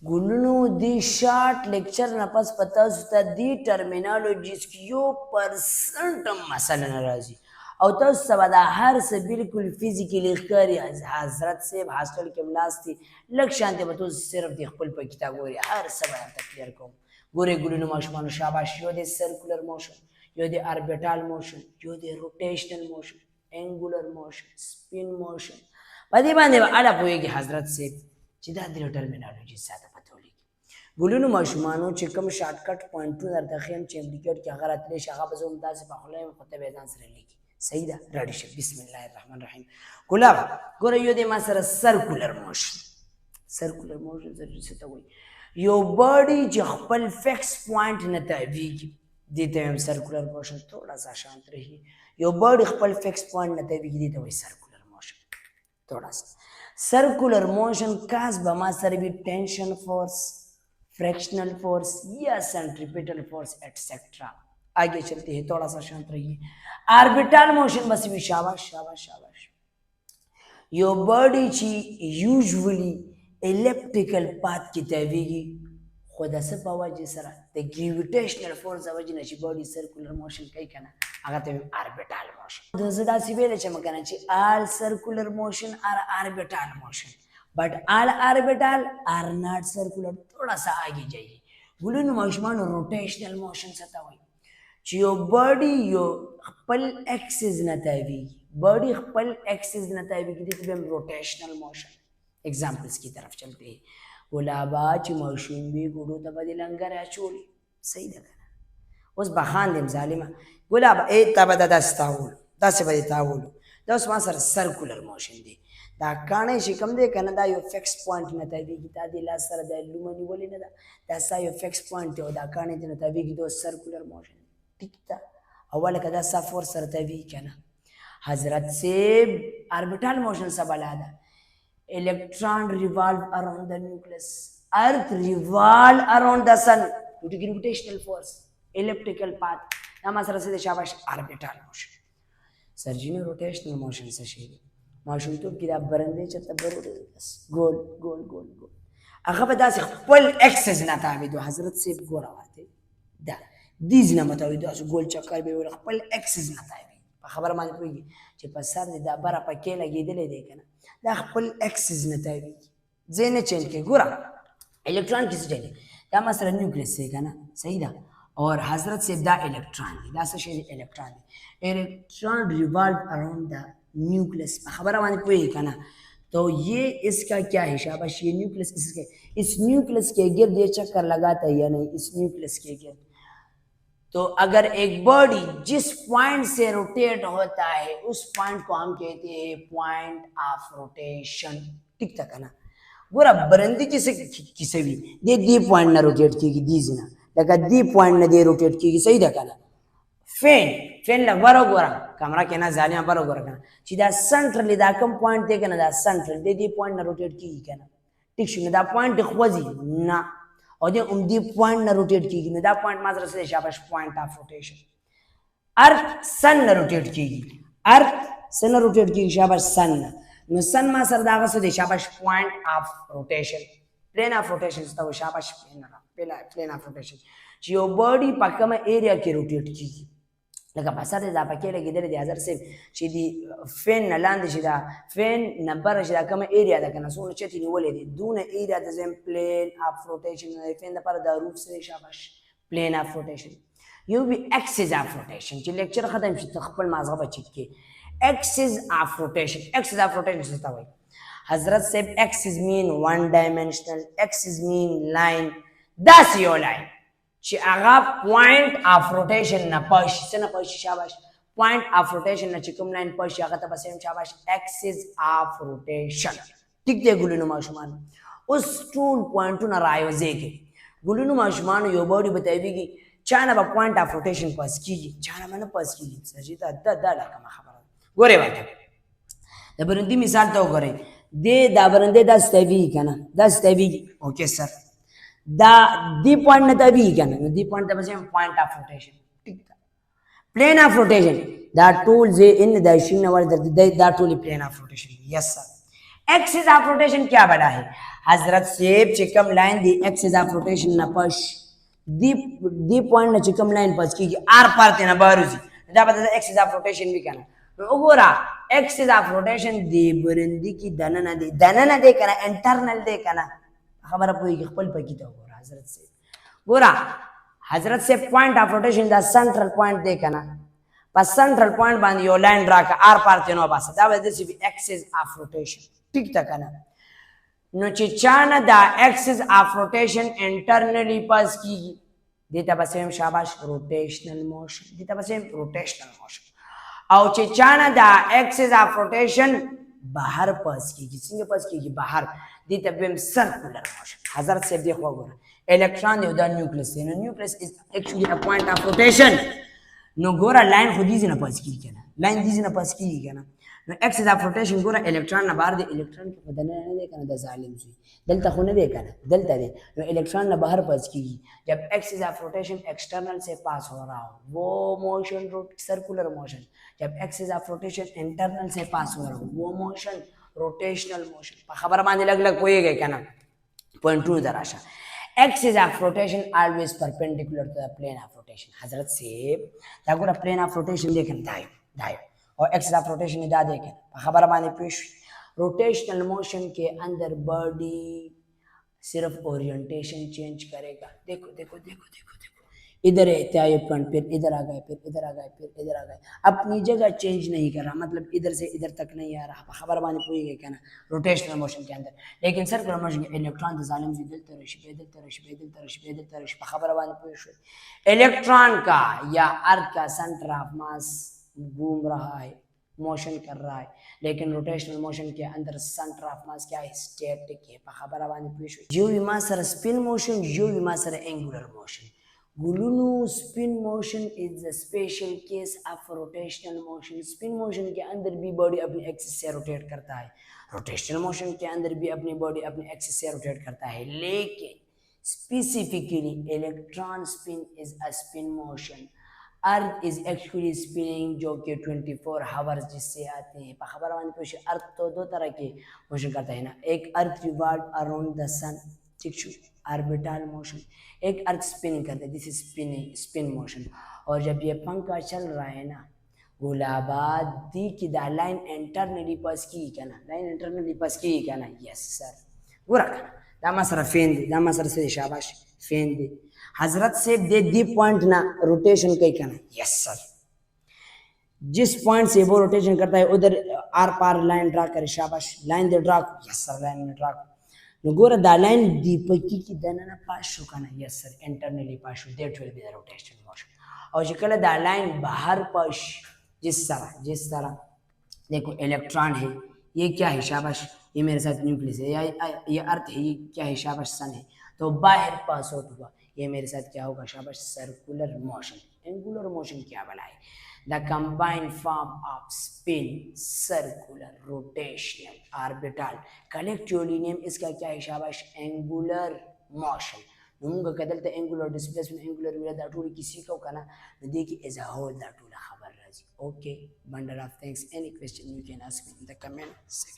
ګلونو دې شارټ لیکچر نه پس په تاسو ته دې ټرمینالوجیز کې 1% هم مثلا نه راځي او تاسو ته به دا هر څه بالکل فزیکلي ښکاري. حضرت صاحب هاسټل کې ملاستي لږ شانتې به تاسو صرف د خپل په کتاب ګوري هر څه به درته کلیر کوم. ګورئ ګلونو ماشومانو شاباش، یو د سرکولر موشن، یو د اربیټال موشن، یو د روټیشنل موشن، انګولر موشن، سپین موشن. په دې باندې به اړه پوهېږي حضرت صاحب چې دا درې ټرمینالوجي ساده پته ولګي. ګلونو ماشومانو چې کوم شارټکټ پوینټونه درته ښیم چې امپلیکیټ کې هغه راتلی شي هغه به زه همداسې په خوله یم خو ته به یې ځان سره لیکي. صحیح ده؟ راډي شه. بسم الله الرحمن الرحیم. ګلاب ګوره یو دی ما سره سرکولر موشن. سرکولر موشن څه ته وایي؟ یو باډي چې خپل فکس پوینټ نه تاویږي دې ته هم سرکولر موشن. थोड़ा सा शांत रहिए. یو باډي خپل فکس پوینټ نه تاویږي دې ته وایي سرکولر موشن. थोड़ा सा सर्कुलर मोशन काज बमा सर भी टेंशन फोर्स, फ्रैक्शनल फोर्स या सेंट्रीपिटल फोर्स एटसेट्रा. आगे चलते हैं, थोड़ा सा शांत रहिए. ऑर्बिटल मोशन बस भी शाबाश शाबाश शाबाश. यो बॉडी ची यूजुअली इलेप्टिकल पाथ की तवीगी खुदा से पावा जैसा द ग्रेविटेशनल फोर्स वजह नची बॉडी सर्कुलर मोशन कई करना अगर ते ऑर्बिटल मोशन दोसदा सिवेले चमकना ची all circular motion are orbital motion but all orbital are not circular. थोड़ा सा आगे जाइए. गुलून मशमान रोटेशनल मोशन सता हुई ची यो बॉडी यो खपल एक्सिस नतावी बॉडी खपल एक्सिस नतावी की दिख बेम रोटेशनल मोशन. एग्जांपल्स की तरफ चलते हैं. गुलाबा ची मौशूम भी गुडू तबदी लंगर अचोली. सही देखा उस बखान देम जालिमा गुलाब ए तबदा दस्ताउल दस बदे ताउल दस मा सर सर्कुलर मोशन दी दा काने शिकम दे कना दा यो फिक्स पॉइंट न ता दी ता दी ला सर दा लुमनी बोली न दा सा यो फिक्स पॉइंट हो दा काने दिन ता वी दो सर्कुलर मोशन टिकता अवल कदा सा फोर सर ता वी कना हजरत से ऑर्बिटल मोशन सबलादा electron revolve around the nucleus earth revolve around the sun due to gravitational force elliptical path nama sara se shabash orbital motion. सर्जिनो रोटेशनल मोशन से शेरी माशूम तो किदा बरंदे चत बरोड गोल गोल गोल गोल अखा बदा से फुल एक्सेस ना ताबी दो हजरत से गोरा वाते दा दीज ना मतावी दो गोल चक्कर बे वला फुल एक्सेस ना ताबी खबर मान कोई چې په سر دا بره پکې لګیدلې دی کنه دا خپل एक्सेस نه ताबी زینه چینج کې ګورا इलेक्ट्रॉन किसे चाहिए دا مثلا न्यूक्लियस से है ना. सही था. और हजरत से दा इलेक्ट्रॉन दा से electron electron revolve around the nucleus खबर माने कोई है ना. तो ये इसका क्या है शाबाश ये न्यूक्लियस इसके इस न्यूक्लियस के गिर्द ये चक्कर लगाता है या नहीं इस न्यूक्लियस के गिर्द. तो अगर एक बॉडी जिस पॉइंट से रोटेट होता है उस पॉइंट को हम कहते हैं पॉइंट ऑफ रोटेशन. ठीक था ना. गोरा बरंदी किसे भी दे दी पॉइंट ना रोटेट की दीज ना लगा दी पॉइंट ना दे रोटेट की सही देखा ना. फैन फैन लग बारो गोरा कमरा के ना जालियां बारो गोरा का सीधा सेंट्रली दा कम पॉइंट दे के ना दा सेंट्रल दे दी पॉइंट ना रोटेट की ना ठीक है दा पॉइंट खोजी ना और दे दी पॉइंट ना रोटेट की ना दा पॉइंट मात्र से शाबाश पॉइंट ऑफ रोटेशन. अर्थ सन ना रोटेट की अर्थ सन ना रोटेट की शाबाश सन नो सन मा सर दागा सो दे शाबाश point of rotation plane of rotation तो शाबाश प्लेन ऑफ रोटेशन जो बॉडी पक्का में एरिया के रोटेट की लगा बसर दा पक्के लगे दे हजर से ची फेन न लांद दा फेन न बर दा कम एरिया दा कना सो चती नि वले दून एरिया दा जेम प्लेन ऑफ रोटेशन फेन दा पर दा रूट से शाबाश प्लेन ऑफ रोटेशन यू बी एक्सिस ऑफ रोटेशन ची लेक्चर खत्म ची तखपल माजगा बचित के एक्सिस ऑफ रोटेशन होता है हजरत से axis mean one dimensional axis mean line दस यो लाइन ची आगा पॉइंट ऑफ रोटेशन ना पश से ना पश शाबाश पॉइंट ऑफ रोटेशन ना चिकम लाइन पश आगा तब सेम शाबाश एक्सिस ऑफ रोटेशन. ठीक दे गुलुनु माशुमान उस टूल पॉइंट ना रायो जेके गुलुनु माशुमान यो बॉडी बताएगी कि चाना बा पॉइंट ऑफ रोटेशन पास की चाना मैंने पास की सजीता दा दा ला कमा खबर गोरे बात दा बरंदी मिसाल तो गोरे दे दा बरंदे दा स्टेवी kana दा स्टेवी ओके सर दा दी पॉइंट न तभी kana दी पॉइंट तब से पॉइंट ऑफ रोटेशन. ठीक था. Plane of rotation the tool जे इन दा शिन where the tool plane of rotation. Yes sir. Axis of rotation क्या बड़ा है حضرت سیب چې کوم لاین دی اکسس اف روټیشن نه پش دی پوینټ نه چې کوم لاین پس کیږي ار پار ته نه باروزی دا به د اکسس اف روټیشن وی کنه نو وګوره اکسس اف روټیشن دی برندی کی دنه نه دی کنه انټرنل دی کنه خبره پوي خپل پکې ته وګوره حضرت سیب ګوره حضرت سیب پوینټ اف روټیشن دا سنټرل پوینټ دی کنه په سنټرل پوینټ باندې یو لاین راکا ار پار ته نو باسه دا به د سی اکسس اف روټیشن ټیک تا کنه نو چې چانه دا اکسس اف روټیشن انټرنلی پاس کیږي دیتا بسیم شاباش روټیشنل موشن دیتا بسیم روټیشنل موشن او چې چانه دا اکسس اف روټیشن بهر پاس کیږي څنګه پاس کیږي بهر دیتا بیم سرکولر موشن حضرت صاحب دی خو وګوره الکترون دی دا نیوکلیس دی نو نیوکلیس از اکچولی ا پوینټ اف روټیشن نو ګوره لاین خو دې نه پاس کیږي کنه لاین دې نه پاس کیږي کنه نو اکسس اف روټیشن ګوره الکترون نه بهر دی الکترون په بدن نه دی کنه د ظالم زوی دلته خو نه دی کنه دلته دی نو الکترون نه بهر پاس کیږي جب اکسس اف روटेशन एक्सटर्नल से पास हो रहा हो वो मोशन सर्कुलर मोशन जब एक्सिस ऑफ रोटेशन इंटरनल से पास हो रहा हो वो motion rotational motion په خبره باندې لګ لګ پويږي کنه پوینټ 2 دراشه axis of rotation always perpendicular to the plane of rotation حضرت से دا ګوره प्लेन ऑफ रोटेशन دیکھن دای और axis of rotation دا دیکھن په خبره باندې پیش rotational motion के अंदर बॉडी सिर्फ ओरिएंटेशन चेंज करेगा देखो देखो देखो देखो देखो इधर है क्या ये पॉइंट फिर इधर आ गए फिर इधर आ गए फिर इधर आ गए अपनी जगह चेंज नहीं कर रहा मतलब इधर से इधर तक नहीं आ रहा खबर बानी पूरी गई क्या ना रोटेशनल मोशन के अंदर लेकिन सर्कुलर मोशन के इलेक्ट्रॉन जालिम से दिल तरश खबर बानी पूरी इलेक्ट्रॉन का या अर्थ का सेंटर ऑफ मास घूम रहा है मोशन कर रहा है लेकिन रोटेशनल मोशन के अंदर सेंटर ऑफ मास क्या है स्टैटिक है खबर बानी पूरी जो विमा सर स्पिन मोशन जो विमा सर एंगुलर मोशन गुलुनु spin motion is the special case of rotational motion spin motion के अंदर भी बॉडी अपनी एक्सिस से रोटेट करता है रोटेशनल मोशन के अंदर भी अपनी बॉडी अपनी एक्सिस से रोटेट करता है लेकिन specifically electron spin is a spin motion earth is actually spinning जो कि 24 आवर्स जिससे आते हैं खबर अर्थ तो दो तरह के मोशन करता है ना एक earth revolve around the sun orbital motion एक अर्थ स्पिनिंग करते हैं दिस इज स्पिन मोशन और जब ये पंखा चल रहा है ना गुलाबाद दी की दा लाइन इंटरनली पास की क्या ना यस सर बुरा करना दामा सर फेन दे दामा सर से शाबाश फेन दे हजरत से दे दी पॉइंट ना रोटेशन कई करना यस सर जिस पॉइंट से वो रोटेशन करता है उधर आर पार लाइन ड्रा करे शाबाश लाइन दे ड्रा यस सर लाइन में ड्रा गोरा दा लाइन दीपकी की दना पास शो करना yes sir internally pass show that will be the rotational motion और जो कल दा लाइन बाहर पास जिस तरह देखो इलेक्ट्रॉन है ये क्या है शाबाश ये मेरे साथ न्यूक्लियस है ये अर्थ है ये क्या है शाबाश सन है तो बाहर पास आउट हुआ ये मेरे साथ क्या होगा शाबाश सर्कुलर मोशन एंगुलर मोशन क्या बना है the combined form of spin circular rotational orbital collectively name इसका क्या है शाबाश एंगुलर मोशन नूंगा कदलते एंगुलर डिस्प्लेसमेंट एंगुलर विला दाटूरी किसी को कना देखिए एज अ होल दाटूला खबर राजी okay bundle of thanks any question you can ask me in the comment section